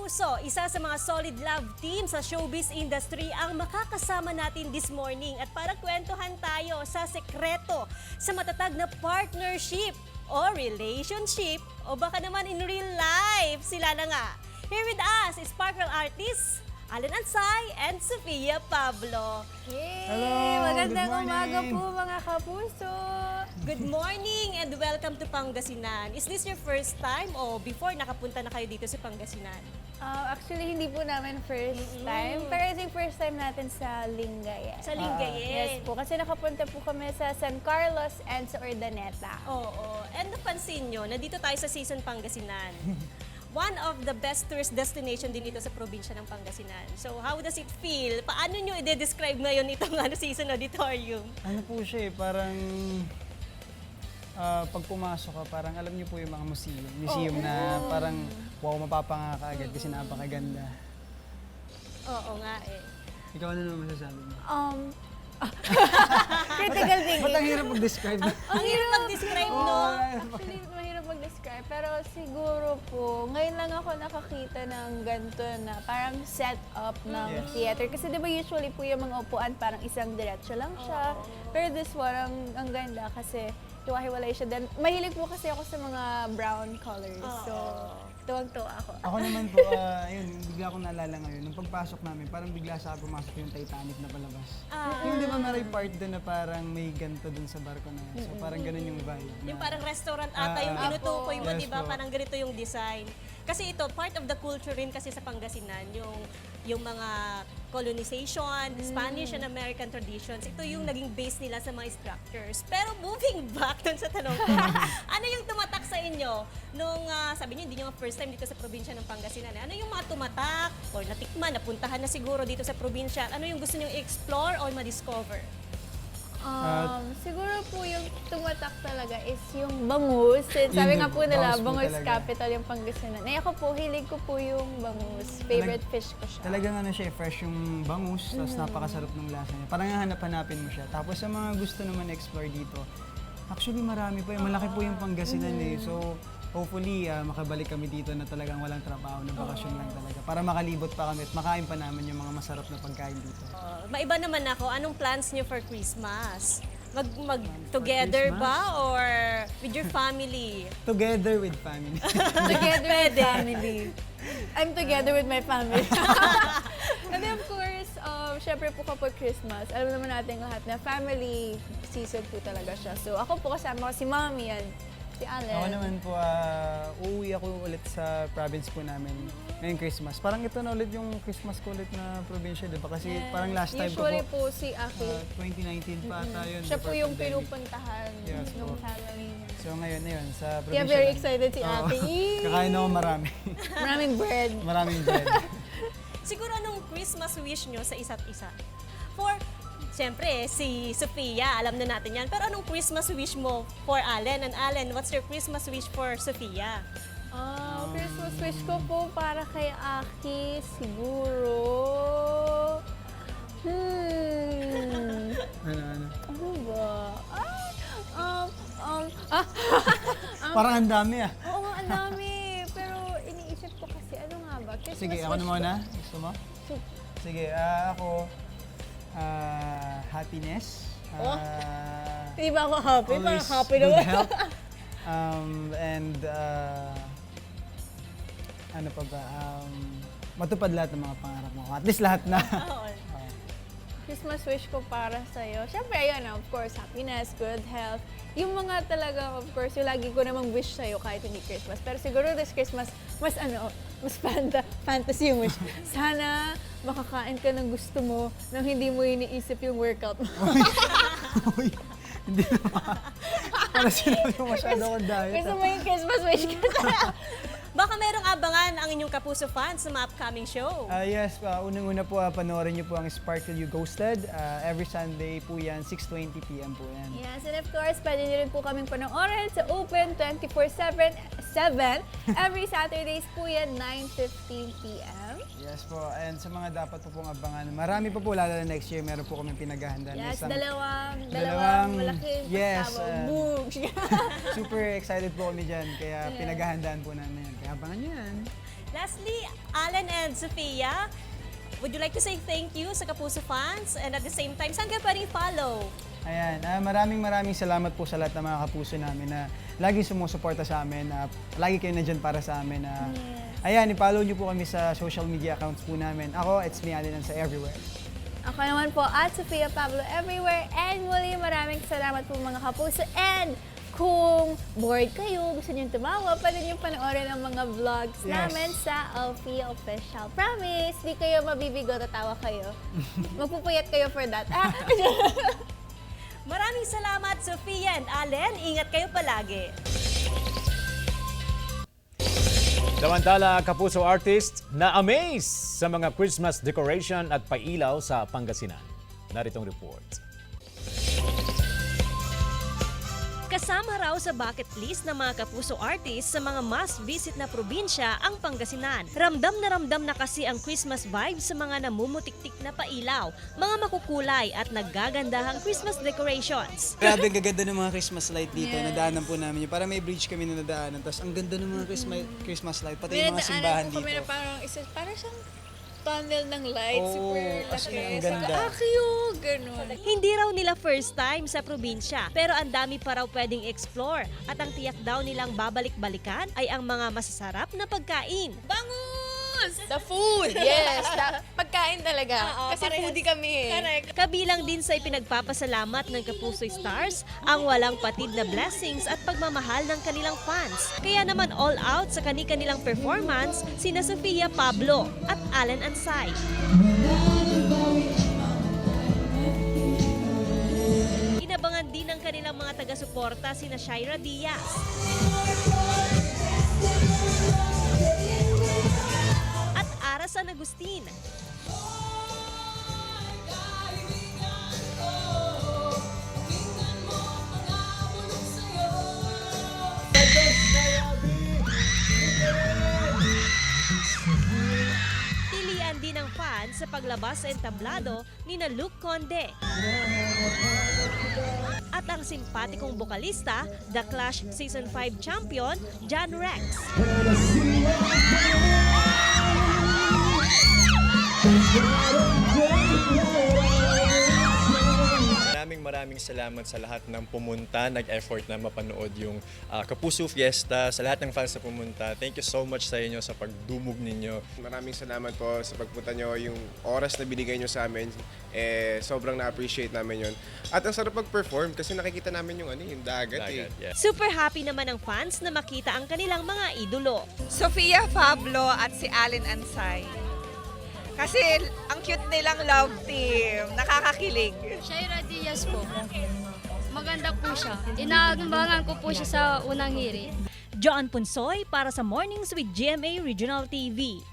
Kapuso, isa sa mga solid love team sa showbiz industry ang makakasama natin this morning at para kwentuhan tayo sa sekreto sa matatag na partnership o relationship o baka naman in real life. Sila na nga. Here with us, Sparkle artists, Allen Ansay and Sofia Pablo. Yay! Hello, Magandang good umaga morning. po mga kapuso! Good morning and welcome to Pangasinan. Is this your first time o before nakapunta na kayo dito sa Pangasinan? Actually, hindi po namin first time, pero I think first time natin sa Lingayen. Sa Lingayen. Yes po, kasi nakapunta po kami sa San Carlos and sa Urdaneta. Oo. And napansin nyo, nandito tayo sa Season Pangasinan. One of the best tourist destination din ito sa probinsya ng Pangasinan. So how does it feel? Paano nyo i-describe ngayon itong Season Auditorium? Ano po siya eh, parang pag pumasok ka, parang alam niyo po yung mga museum na parang wow, mapapanga ka agad kasi napakaganda. Oo nga eh. Ikaw ano naman masasabi mo? Critical thinking. Ba't ang hirap mag-describe? Ang hirap mag-describe, no? Actually, mahirap mag-describe. Pero siguro po, ngayon lang ako nakakita ng ganito na parang set-up ng Yes. theater. Kasi di ba usually po yung mga upuan parang isang diretso lang siya. Pero this one, ang ganda kasi hiwa-hiwalay siya. Then, mahilig po kasi ako sa mga brown colors. So, tuwag-tuwa ako. Ako naman po, ayun, bigla ko naalala ngayon, nung pagpasok namin, parang bigla sa akin pumasok yung Titanic na palabas. Yung di ba may part doon na parang may ganito doon sa barko na yun. So parang ganun yung vibe. Yung parang restaurant ata yung Ah, tinutukoy mo, yes di ba? po. Parang ganito yung design. Kasi ito, part of the culture rin kasi sa Pangasinan, yung mga colonization, Spanish and American traditions. Ito yung naging base nila sa mga structures. Pero moving back dun sa tanong ko, ano yung tumatak sa inyo nung sabi niyo hindi niyo first time dito sa probinsya ng Pangasinan? Ano yung mga tumatak or natikman, napuntahan na siguro dito sa probinsya? Ano yung gusto niyo i-explore or ma-discover? Siguro po yung tumatak talaga is yung bangus. Sabi Yun nga din, po nila, bangus po bangus talaga. capital yung Pangasinan. Eh ako po, hilig ko po yung bangus. Favorite fish ko siya. Talagang ano siya, fresh yung bangus, tapos napakasarap ng lasa niya. Parang hanap-hanapin mo siya. Tapos sa mga gusto naman explore dito, actually marami pa. Malaki po yung Pangasinan eh. So hopefully makabalik kami dito na talagang walang trabaho, na bakasyon lang talaga. Para makalibot pa kami at makain pa namin yung mga masarap na pagkain dito. Maiba naman ako, anong plans niyo for Christmas? Mag-together Christmas? ba or with your family? Together with family. Together with family. I'm together with my family. And then of course, syempre po kapag Christmas, alam naman natin lahat na family season po talaga siya. So ako po kasama ko si Mommy and si Allen. Ako naman po, uuwi ako ulit sa province po namin ngayong Christmas. Parang ito na ulit yung Christmas ko ulit na probinsya, di ba? Kasi parang last time ko Usually po, po si Aki. 2019 pa ata yun. Siya po before yung pandemic. pinupuntahan Yes ng po. family niya. So ngayon na yun, sa probinsya. Kaya very lang. excited si Oo. Ate. Kakain ako marami. Maraming bread. Maraming bread. Siguro anong Christmas wish nyo sa isa't isa? Siyempre, si Sofia, alam na natin yan. Pero anong Christmas wish mo for Allen? And Allen, what's your Christmas wish for Sofia? Christmas wish ko po para kay Aki siguro. Ano. Ano ba? Parang ang dami ah. Oo nga, ang dami. Pero iniisip ko kasi, ano nga ba? Christmas Sige, ako wish na ko- muna. Gusto mo? Sige, ako, happiness. Hindi ba ako happy? Parang always happy good naman. health. And ano pa ba? Matupad lahat ng mga pangarap mo. At least lahat na. Christmas wish ko para sa'yo. Siyempre, ayun, of course, happiness, good health. Yung mga talaga, of course, yung lagi ko namang wish sa'yo kahit hindi Christmas. Pero siguro this Christmas, mas fantasy yung wish. Sana makakain ka ng gusto mo nang hindi mo iniisip yung workout mo. Uy, hindi naman. Para sinabi mo masyado akong diet. Gusto mo yung Christmas wish ko sa'yo. Baka merong abangan ang inyong Kapuso fans sa mga upcoming show. Yes, unang-una po, panoorin niyo po ang Sparkle You Ghosted. Every Sunday po yan, 6:20 p.m. po yan. Yes, and of course, pwede niyo rin po kaming panoorin sa Open 24/7 every Saturdays po yan, 9:15 p.m. Yes po, and sa mga dapat po pong abangan, marami pa po, lalo na next year, meron po kami pinaghahandaan. Yes, Isang- dalawang malaking yes, kasama. Boom! super excited po kami dyan, kaya pinaghahandaan po namin yan. Kaya abangan nyo yan. Lastly, Allen and Sophia, would you like to say thank you sa Kapuso fans? And at the same time, saan ka pa rin follow? Ayan, maraming salamat po sa lahat ng mga kapuso namin na lagi sumusuporta sa amin, lagi kayo nandyan para sa amin. Ayan, i-follow nyo po kami sa social media accounts po namin. Ako, it's me, Allen Ansay, everywhere. Ako naman po at Sofia Pablo everywhere. And muli maraming salamat po mga kapuso. And kung bored kayo, gusto niyo tumawa, pwede niyo panoorin ang mga vlogs Yes. namin sa LP Official. Promise, di kayo mabibigo, tatawa kayo. Magpupuyat kayo for that. Maraming salamat, Sophia and Allen. Ingat kayo palagi. Samantala, Kapuso artist na-amaze sa mga Christmas decoration at pailaw sa Pangasinan. Naritong report. Kasama raw sa bucket list ng mga Kapuso artists sa mga must-visit na probinsya ang Pangasinan. Ramdam na kasi ang Christmas vibe sa mga namumutiktik na pailaw, mga makukulay at naggagandahang Christmas decorations. Grabe gaganda ng mga Christmas light dito. Nadaanan po namin yun. Para may bridge kami na nadaanan. Tapos ang ganda ng mga Christmas light. Pati yung mga simbahan dito. Kami na parang siyang tunnel ng light. Oo, Super as in, laki. ang ganda. Cute! Ganun. Hindi raw nila first time sa probinsya, pero ang dami pa raw pwedeng explore at ang tiyak daw nilang babalik-balikan ay ang mga masasarap na pagkain. Bangus! The food! Yes! Pagkain talaga. Kasi foodie kami. Correct. Kabilang din sa ipinagpapasalamat ng Kapuso Stars ang walang patid na blessings at pagmamahal ng kanilang fans. Kaya naman all out sa kani-kanilang performance sina Sofia Pablo at Allen Ansay. Inabangan din ng kanilang mga taga-suporta sina Shaira Diaz at Ara San Agustin. Tilian din ng fans sa paglabas sa entablado ni na Luke Conde. At ang simpatikong bokalista, The Clash Season 5 champion, John Rex. Maraming salamat sa lahat ng pumunta, nag-effort na mapanood yung Kapuso Fiesta, sa lahat ng fans na pumunta. Thank you so much sa inyo sa pagdumog ninyo. Maraming salamat po sa pagpunta nyo, yung oras na binigay nyo sa amin, sobrang na-appreciate namin yun. At ang sarap mag-perform kasi nakikita namin yung dagat. Yeah. Super happy naman ang fans na makita ang kanilang mga idolo. Sofia Pablo at si Allen Ansay. Kasi ang cute nilang love team. Nakakakilig. Shaira Diaz po. Maganda po siya. Inaabangan ko po siya sa unang hirit. John Punsoy para sa Mornings with GMA Regional TV.